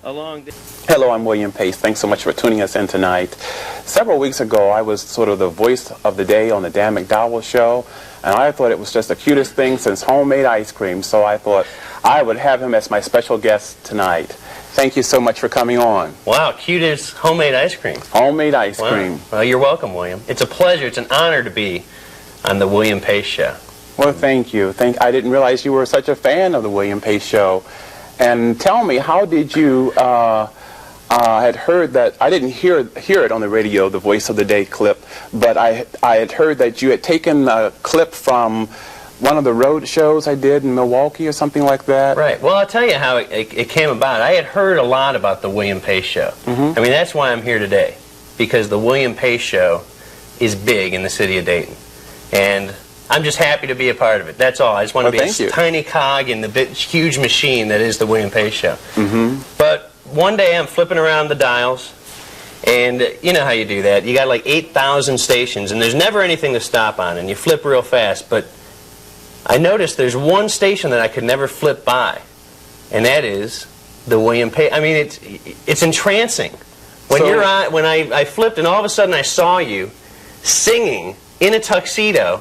along the... Hello, I'm William Pace. Thanks so much for tuning us in tonight. Several weeks ago, I was sort of the voice of the day on the Dan McDowell show, and I thought it was just the cutest thing since homemade ice cream, so I thought I would have him as my special guest tonight. Thank you so much for coming on. Wow, cute as homemade ice cream. Homemade ice cream. Well, you're welcome, William. It's a pleasure. It's an honor to be on the William Pace Show. Well, thank you. I didn't realize you were such a fan of the William Pace Show. And tell me, how did you had heard that, I didn't hear it on the radio, the Voice of the Day clip, but I had heard that you had taken a clip from one of the road shows I did in Milwaukee or something like that. Right. Well, I'll tell you how it came about. I had heard a lot about the William Pace Show. Mm-hmm. I mean, that's why I'm here today, because the William Pace Show is big in the city of Dayton. And I'm just happy to be a part of it. That's all. I just want to be a tiny cog in the huge machine that is the William Pace Show. Mm-hmm. But one day I'm flipping around the dials, and you know how you do that. You got like 8,000 stations, and there's never anything to stop on, and you flip real fast. But I noticed there's one station that I could never flip by, and that is the William Pace. I mean, it's entrancing. When you're on, when I flipped, and all of a sudden I saw you singing in a tuxedo.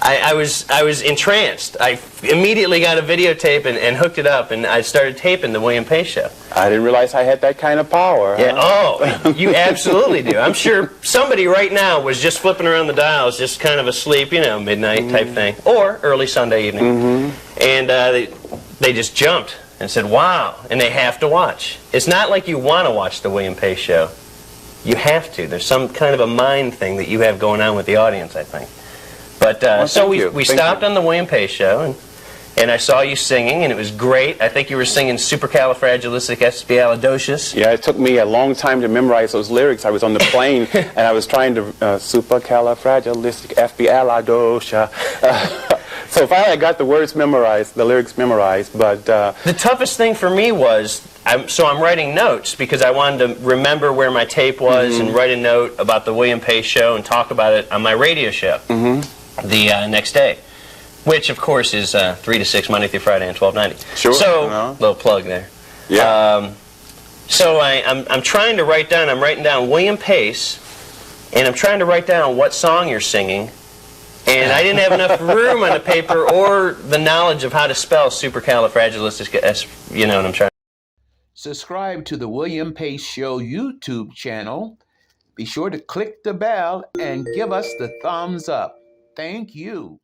I was entranced. I immediately got a videotape and hooked it up, and I started taping the William Pace Show. I didn't realize I had that kind of power. Yeah. Oh, you absolutely do. I'm sure somebody right now was just flipping around the dials, just kind of asleep, you know, midnight type thing, or early Sunday evening, and they just jumped and said, "Wow!" And they have to watch. It's not like you want to watch the William Pace Show. You have to. There's some kind of a mind thing that you have going on with the audience, I think. But well, so we stopped on the William Pace Show, and I saw you singing, and it was great. I think you were singing Supercalifragilisticexpialidocious. Yeah, it took me a long time to memorize those lyrics. I was on the plane, and I was trying to Supercalifragilisticexpialidocious. So finally I got the words memorized, the lyrics memorized. But the toughest thing for me was, I'm writing notes because I wanted to remember where my tape was and write a note about the William Pace Show and talk about it on my radio show. The next day, which of course is 3 to 6 Monday through Friday on 1290. Sure. So little plug there. Yeah. So I'm trying to write down. I'm writing down William Pace, and I'm trying to write down what song you're singing, and I didn't have enough room on the paper or the knowledge of how to spell supercalifragilistic. You know what I'm trying. Subscribe to the William Pace Show YouTube channel. Be sure to click the bell and give us the thumbs up. Thank you.